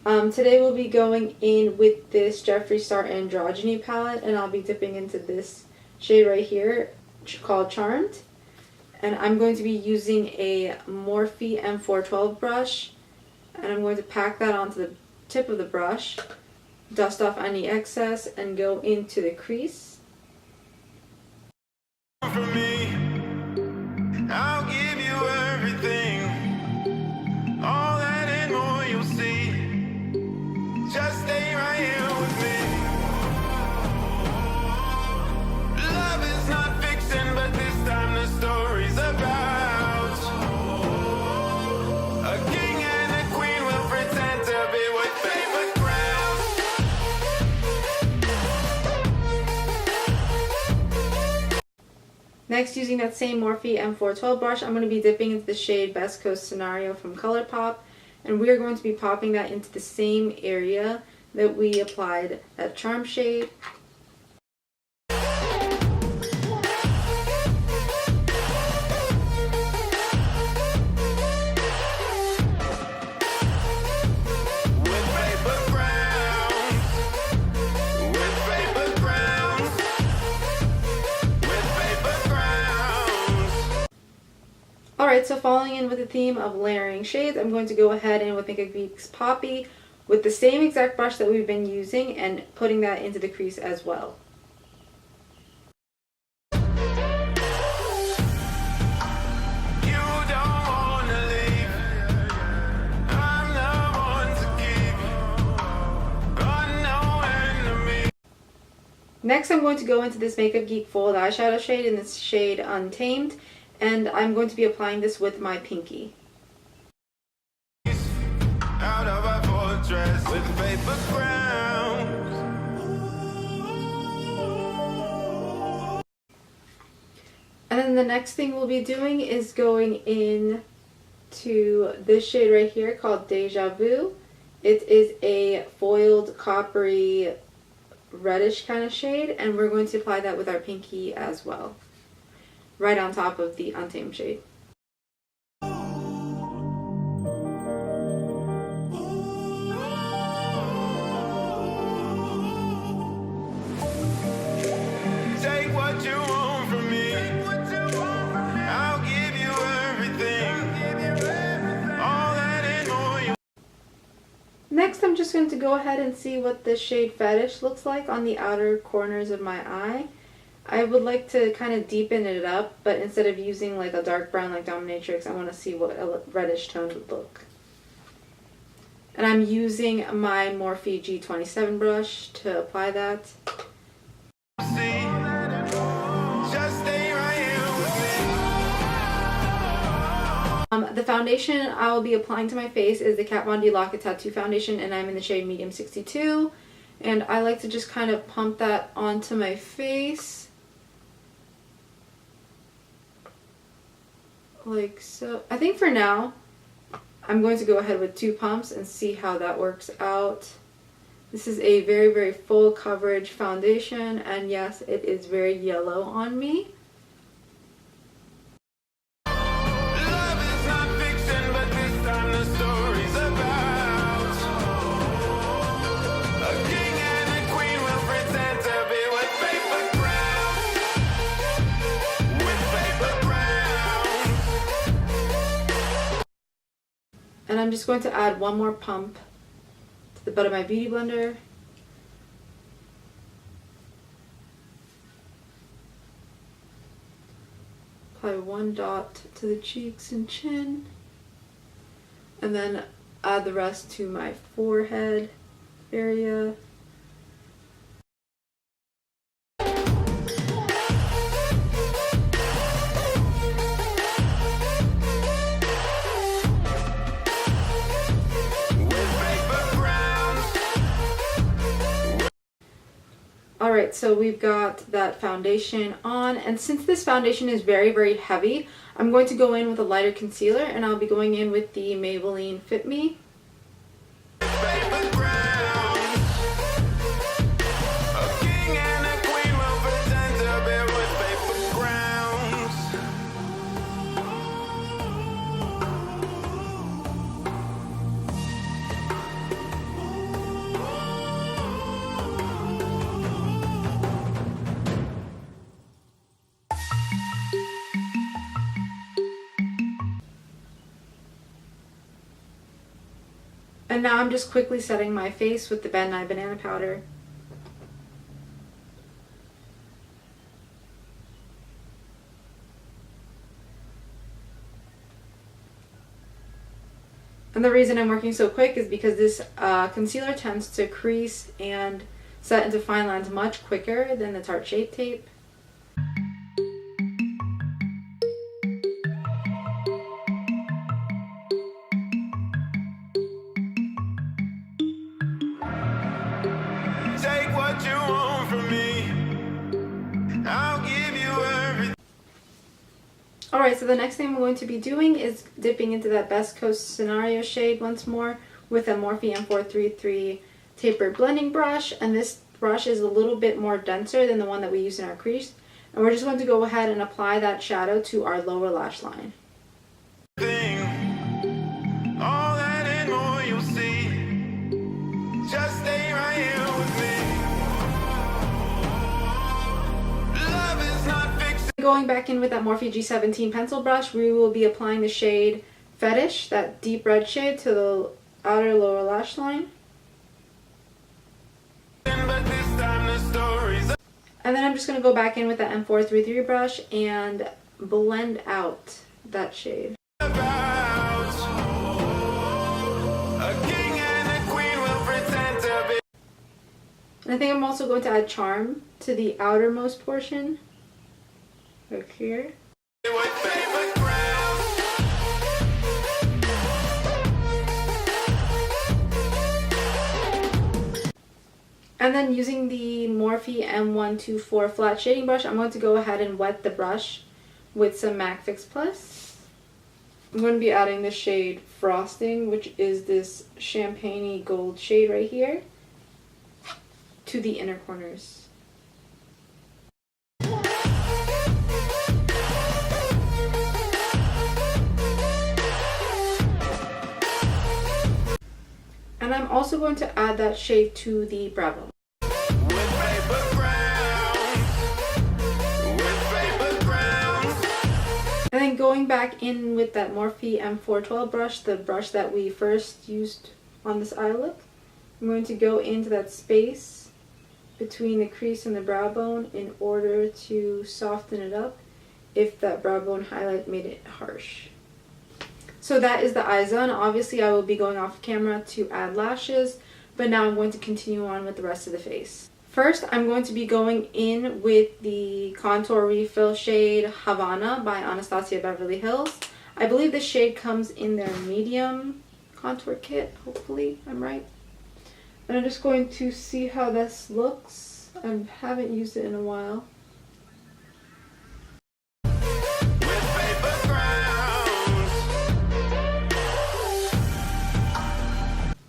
Today we'll be going in with this Jeffree Star Androgyny palette, and I'll be dipping into this shade right here called Charmed. And I'm going to be using a Morphe M412 brush, and I'm going to pack that onto the tip of the brush, dust off any excess, and go into the crease. For me, I'll give you everything, all that and more you'll see. Just stay right here with me. Love is not fiction, but this time the story's about a king and a queen will pretend to be with paper crowns. Next, using that same Morphe M412 brush, I'm going to be dipping into the shade Best Coast Scenario from Colourpop, and we are going to be popping that into the same area that we applied that Charm shade. Alright, so following in with the theme of layering shades, I'm going to go ahead and with Geek's Poppy with the same exact brush that we've been using and putting that into the crease as well. Next, I'm going to go into this Makeup Geek Fold eyeshadow shade in this shade Untamed, and I'm going to be applying this with my pinky. Out of our fortress with paper crowns. And then the next thing we'll be doing is going in to this shade right here called Deja Vu. It is a foiled coppery reddish kind of shade, and we're going to apply that with our pinky as well, right on top of the Untamed shade. Take what you want from me. I'll give you everything. All that and more. Next, I'm just going to go ahead and see what this shade Fetish looks like on the outer corners of my eye. I would like to kind of deepen it up, but instead of using like a dark brown like Dominatrix, I want to see what a reddish tone would look. And I'm using my Morphe G27 brush to apply that. The foundation I will be applying to my face is the Kat Von D Lock-It Tattoo Foundation, and I'm in the shade Medium 62. And I like to just kind of pump that onto my face, like so. I think for now, I'm going to go ahead with 2 pumps and see how that works out. This is a very, very full coverage foundation, and yes, it is very yellow on me. And I'm just going to add one more pump to the butt of my beauty blender. Apply 1 dot to the cheeks and chin. And then add the rest to my forehead area. Alright, so we've got that foundation on, and since this foundation is very, very heavy, I'm going to go in with a lighter concealer, and I'll be going in with the Maybelline Fit Me. And now I'm just quickly setting my face with the Nye Banana Powder. And the reason I'm working so quick is because this concealer tends to crease and set into fine lines much quicker than the Tarte Shape Tape. Take what you want from me. I'll give you everything. Alright, so the next thing I'm going to be doing is dipping into that Best Coast Scenario shade once more with a Morphe M433 tapered blending brush. And this brush is a little bit more denser than the one that we use in our crease. And we're just going to go ahead and apply that shadow to our lower lash line. All that and more you'll see. Just stay right here with me. Love is not fixed. Going back in with that Morphe G17 pencil brush, we will be applying the shade Fetish, that deep red shade, to the outer lower lash line. But this time the story's And then I'm just going to go back in with that M433 brush and blend out that shade. about a king and a queen will pretend to be. And I think I'm also going to add charm to the outermost portion. Look here. With paper crowns. And then using the Morphe M124 flat shading brush, I'm going to go ahead and wet the brush with some MAC Fix Plus. I'm going to be adding the shade Frosting, which is this champagne-y gold shade right here, to the inner corners. And I'm also going to add that shade to the brow bone. With paper crowns. With paper crowns. And then going back in with that Morphe M412 brush, the brush that we first used on this eye look, I'm going to go into that space between the crease and the brow bone in order to soften it up if that brow bone highlight made it harsh. So that is the eyes done. Obviously I will be going off camera to add lashes, but now I'm going to continue on with the rest of the face. First, I'm going to be going in with the Contour Refill shade Havana by Anastasia Beverly Hills. I believe this shade comes in their medium contour kit, hopefully I'm right. And I'm just going to see how this looks. I haven't used it in a while.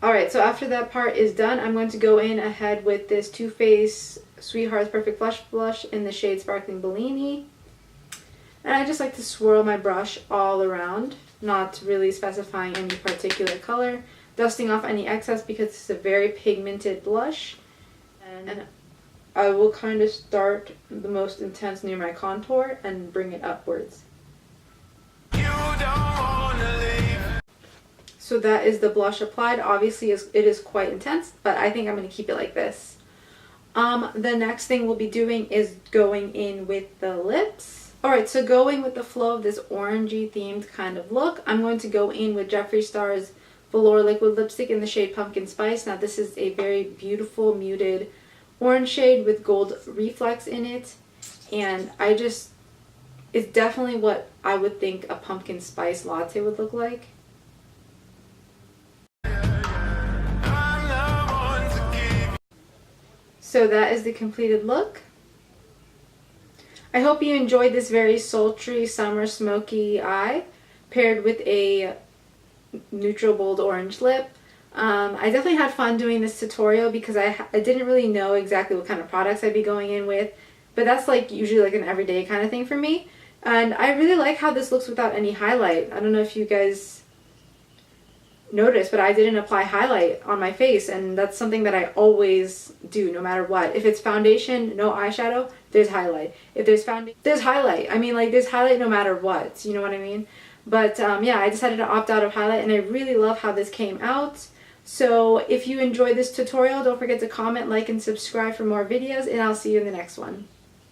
Alright, so after that part is done, I'm going to go in ahead with this Too Faced Sweetheart's Perfect Flush Blush in the shade Sparkling Bellini. And I just like to swirl my brush all around, not really specifying any particular color, dusting off any excess because it's a very pigmented blush. And I will kind of start the most intense near my contour and bring it upwards. You don't wanna leave. So that is the blush applied. Obviously it is quite intense, but I think I'm going to keep it like this. The next thing we'll be doing is going in with the lips. Alright, so going with the flow of this orangey themed kind of look, I'm going to go in with Jeffree Star's Velour liquid lipstick in the shade Pumpkin Spice. Now this is a very beautiful muted orange shade with gold reflex in it, and it's definitely what I would think a pumpkin spice latte would look like. So that is the completed look. I hope you enjoyed this very sultry summer smoky eye paired with a neutral bold orange lip. I definitely had fun doing this tutorial because I didn't really know exactly what kind of products I'd be going in with, but that's like usually like an everyday kind of thing for me. And I really like how this looks without any highlight. I don't know if you guys notice, but I didn't apply highlight on my face, and that's something that I always do no matter what. If it's foundation, no eyeshadow, there's highlight. If there's foundation, there's highlight. I mean, like, there's highlight no matter what, you know what I mean? But yeah, I decided to opt out of highlight, and I really love how this came out. So if you enjoyed this tutorial, don't forget to comment, like, and subscribe for more videos, and I'll see you in the next one.